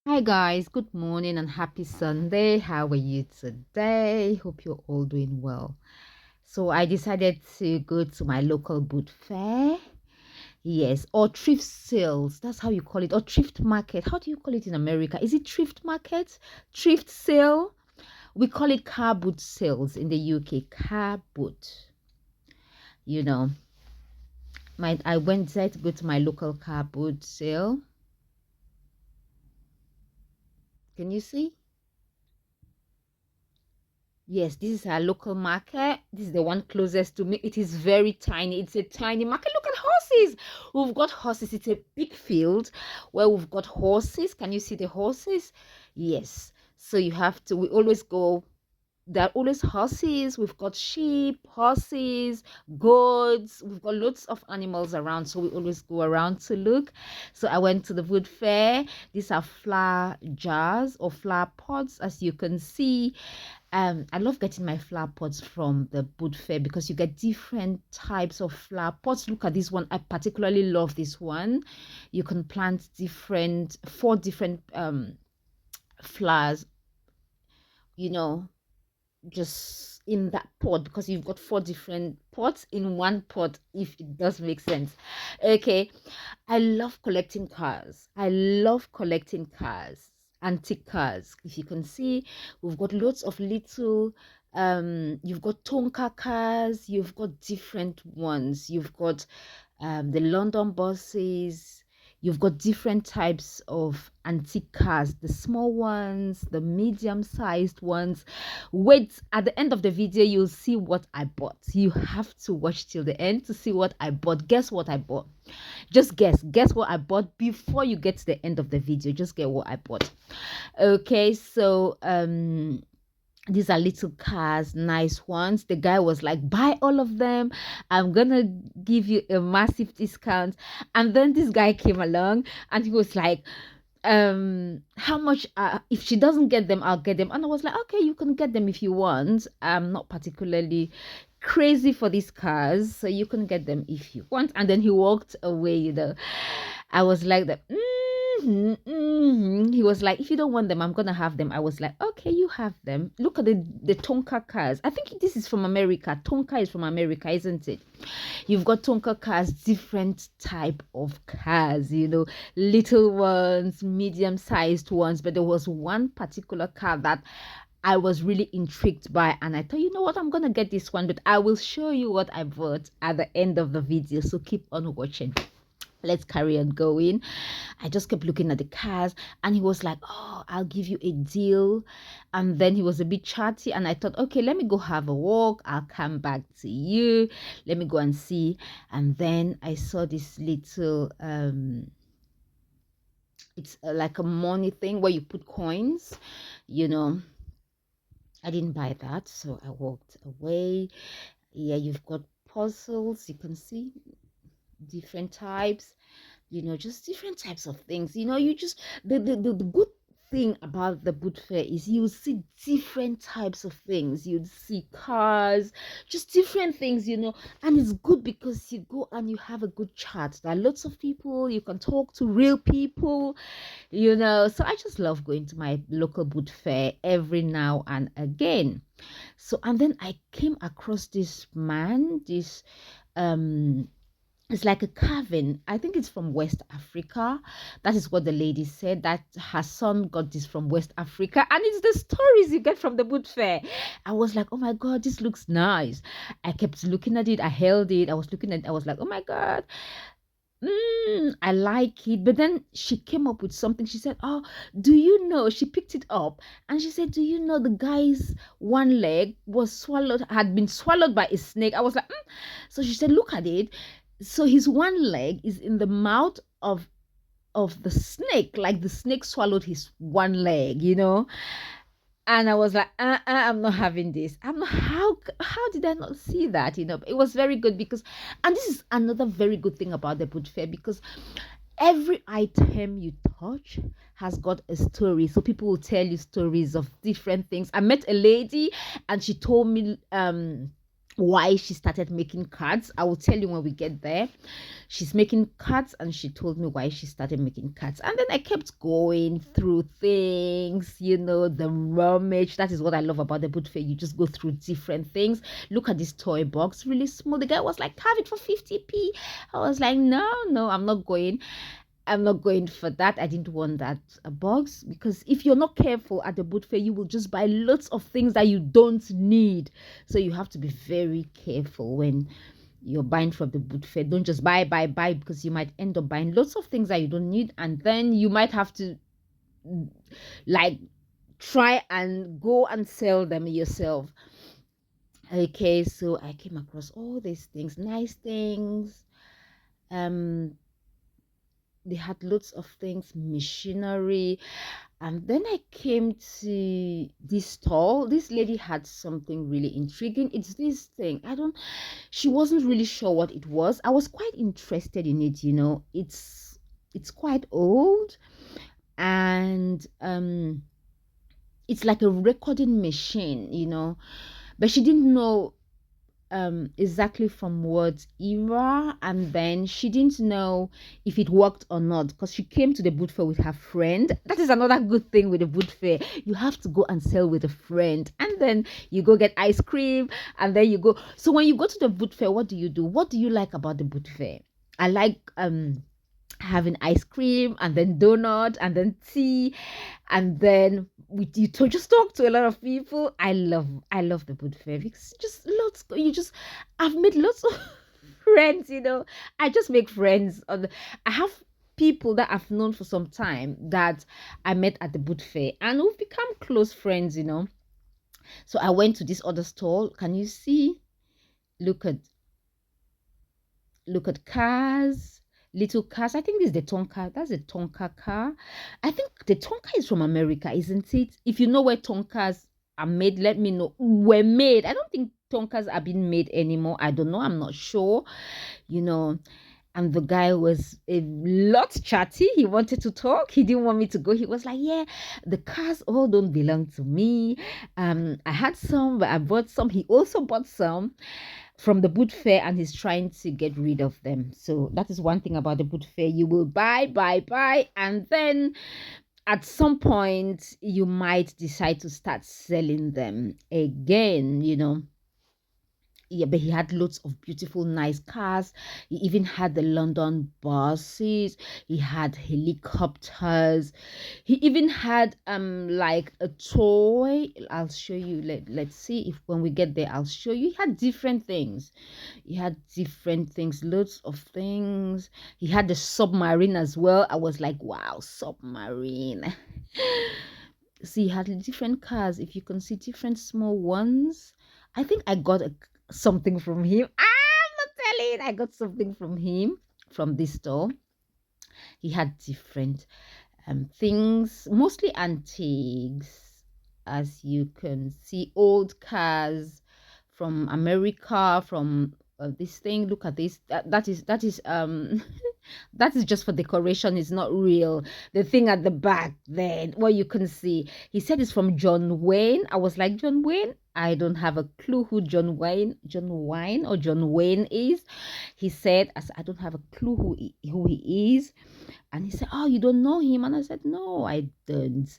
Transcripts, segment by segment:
Hi guys, good morning and happy Sunday. How are you today? Hope you're all doing well. So I decided to go to my local boot fair. Yes, or thrift sales. That's how you call it. Or thrift market. How do you call it in America? Is it thrift market? Thrift sale? We call it car boot sales in the UK. Car boot. You know, I went there to go to my local car boot sale. Can you see? Yes, this is our local market. This is the one closest to me. It is very tiny. It's a tiny market. Look at horses. We've got horses. It's a big field where we've got horses. Can you see the horses? Yes. So you have to, we always go, there are always horses. We've got sheep, horses, goats. We've got lots of animals around. So we always go around to look. So I went to the wood fair. These are flower jars or flower pots, as you can see. I love getting my flower pots from the boot fair because you get different types of flower pots. Look at this one. I particularly love this one. You can plant four different flowers, you know, just in that pot because you've got four different pots in one pot, if it does make sense. Okay, I love collecting cars. I love collecting cars, antique cars. If you can see, we've got lots of little you've got Tonka cars, you've got different ones, you've got the London buses. You've got different types of antique cars, the small ones, the medium-sized ones. Wait, at the end of the video, you'll see what I bought. You have to watch till the end to see what I bought. Guess what I bought? Just guess what I bought before you get to the end of the video. Just get what I bought. Okay, so these are little cars, nice ones. The guy was like, buy all of them, I'm gonna give you a massive discount. And then this guy came along and he was like, how much, if she doesn't get them, I'll get them. And I was like, okay, you can get them if you want. I'm not particularly crazy for these cars, so you can get them if you want. And then he walked away. I was like that. He was like, if you don't want them, I'm gonna have them. I was like, okay, you have them. Look at the Tonka cars. I think this is from America. Tonka is from America, isn't it? You've got Tonka cars, different type of cars, little ones, medium sized ones. But there was one particular car that I was really intrigued by, and I thought, you know what, I'm gonna get this one, but I will show you what I bought at the end of the video. So keep on watching. Let's carry on going. I just kept looking at the cars, and he was like, oh, I'll give you a deal. And then he was a bit chatty, and I thought, okay, let me go have a walk, I'll come back to you, let me go and see. And then I saw this little it's like a money thing where you put coins, you know. I didn't buy that, so I walked away. Yeah, you've got puzzles, you can see different types, just different types of things. You just the good thing about the boot fair is you see different types of things. You'd see cars, just different things, and it's good because you go and you have a good chat. There are lots of people, you can talk to real people, so I just love going to my local boot fair every now and again. So, and then I came across this man, this it's like a carving. I think it's from West Africa. That is what the lady said, that her son got this from West Africa, and it's the stories you get from the boot fair. I was like, oh my god, this looks nice. I kept looking at it, I held it, I was looking at it, I was like, oh my god, I like it. But then she came up with something. She said, oh, do you know, she picked it up and she said, do you know the guy's one leg had been swallowed by a snake? I was like, So she said, look at it. So his one leg is in the mouth of the snake, like the snake swallowed his one leg. And I was like, I'm not having this. I'm not, how did I not see that? It was very good because, and this is another very good thing about the boot fair, because every item you touch has got a story. So people will tell you stories of different things. I met a lady and she told me why she started making cards. I will tell you when we get there. She's making cards, and she told me why she started making cards. And then I kept going through things, the rummage. That is what I love about the boot fair. You just go through different things. Look at this toy box, really small. The guy was like, have it for 50p. I was like, no, no, I'm not going. I'm not going for that. I didn't want that box, because if you're not careful at the boot fair, you will just buy lots of things that you don't need. So you have to be very careful when you're buying from the boot fair. Don't just buy, because you might end up buying lots of things that you don't need, and then you might have to like try and go and sell them yourself. Okay, so I came across all these things, nice things. They had lots of things, machinery. And then I came to this stall. This lady had something really intriguing. It's this thing. She wasn't really sure what it was. I was quite interested in it. It's quite old, and it's like a recording machine. But she didn't know exactly from what era, and then she didn't know if it worked or not, because she came to the boot fair with her friend. That is another good thing with the boot fair. You have to go and sell with a friend, and then you go get ice cream, and then you go. So when you go to the boot fair, what do you do? What do you like about the boot fair? I like having ice cream, and then donut, and then tea, and then just talk to a lot of people. I love the boot fair, because just lots you just I've made lots of friends. I just make friends I have people that I've known for some time that I met at the boot fair, and we've become close friends. So I went to this other stall. Can you see? Look at cars, little cars. I think this is the Tonka. That's a Tonka car. I think the Tonka is from America, isn't it? If you know where Tonkas are made, let me know. Were made. I don't think Tonkas are being made anymore. I don't know. I'm not sure. You know. And the guy was a lot chatty. He wanted to talk. He didn't want me to go. He was like, yeah, the cars all don't belong to me. I had some, but I bought some. He also bought some from the boot fair, and he's trying to get rid of them. So that is one thing about the boot fair. You will buy, and then at some point you might decide to start selling them again. Yeah, but he had lots of beautiful, nice cars. He even had the London buses. He had helicopters. He even had like a toy. I'll show you. Let's see if when we get there, I'll show you. He had different things. He had different things, loads of things. He had the submarine as well. I was like, wow, submarine. See, he had different cars. If you can see different small ones. I think I got something from him. I'm not telling. I got something from him from this store. He had different things, mostly antiques, as you can see, old cars from America, from this thing. Look at this. That is that is just for decoration. It's not real. The thing at the back, then what you can see, he said it's from John Wayne. I was like, John Wayne? I don't have a clue who John Wayne is. He said, I don't have a clue who he is. And he said, oh, you don't know him? And I said, no, I don't.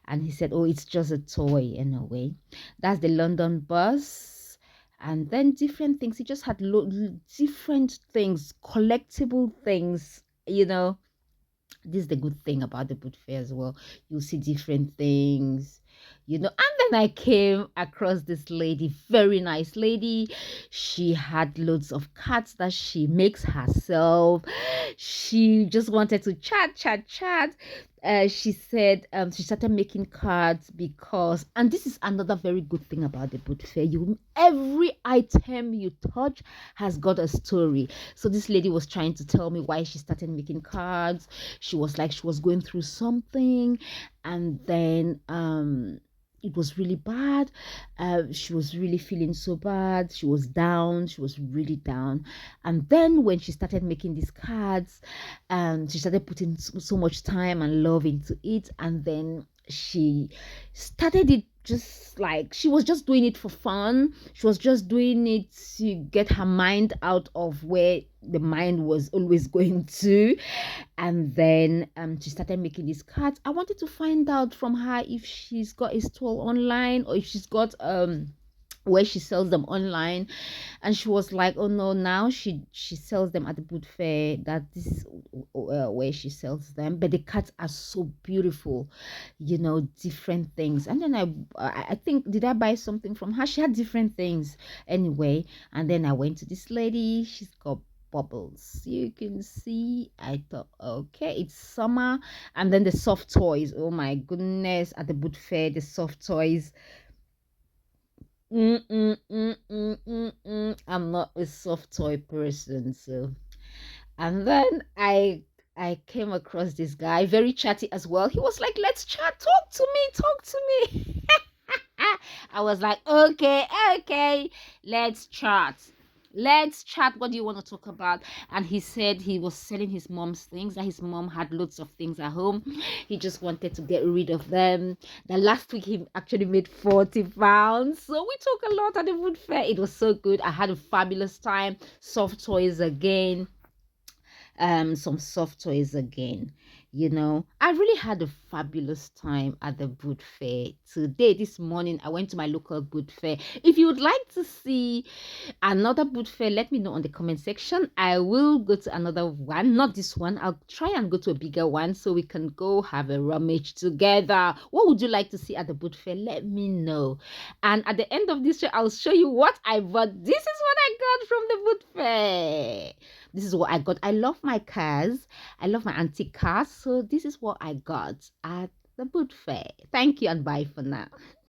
And he said, oh, it's just a toy in a way. That's the London bus. And then different things. He just had different things, collectible things. This is the good thing about the boot fair as well. You'll see different things. And then I came across this lady, very nice lady. She had loads of cards that she makes herself. She just wanted to chat. She said she started making cards because, and this is another very good thing about the boot fair, every item you touch has got a story. So this lady was trying to tell me why she started making cards. She was like, she was going through something, and then it was really bad. She was really feeling so bad. She was down. She was really down. And then when she started making these cards, she started putting so much time and love into it. And then she started it just like, she was just doing it for fun. She was just doing it to get her mind out of where the mind was always going to. And then she started making these cards. I wanted to find out from her if she's got a store online, or if she's got where she sells them online. And she was like, oh no, now she sells them at the boot fair, that this is where she sells them. But the cards are so beautiful, different things. And then I think, did I buy something from her? She had different things anyway. And then I went to this lady. She's got bubbles, you can see. I thought, okay, it's summer. And then the soft toys, oh my goodness, at the boot fair, the soft toys. I'm not a soft toy person, so. And then I came across this guy, very chatty as well. He was like, let's chat, talk to me. I was like, okay, okay, let's chat. Let's chat. What do you want to talk about? And he said he was selling his mom's things, that his mom had loads of things at home. He just wanted to get rid of them. That last week he actually made 40 pounds. So we talked a lot at the food fair. It was so good. I had a fabulous time. Soft toys again. Some soft toys again. I really had a fabulous time at the boot fair today. This morning I went to my local boot fair. If you would like to see another boot fair, let me know on the comment section. I will go to another one, not this one. I'll try and go to a bigger one so we can go have a rummage together. What would you like to see at the boot fair? Let me know. And at the end of this show, I'll show you what I bought. This is what I got from the boot fair. This is what I got. I love my cars. I love my antique cars. So this is what I got at the boot fair. Thank you and bye for now.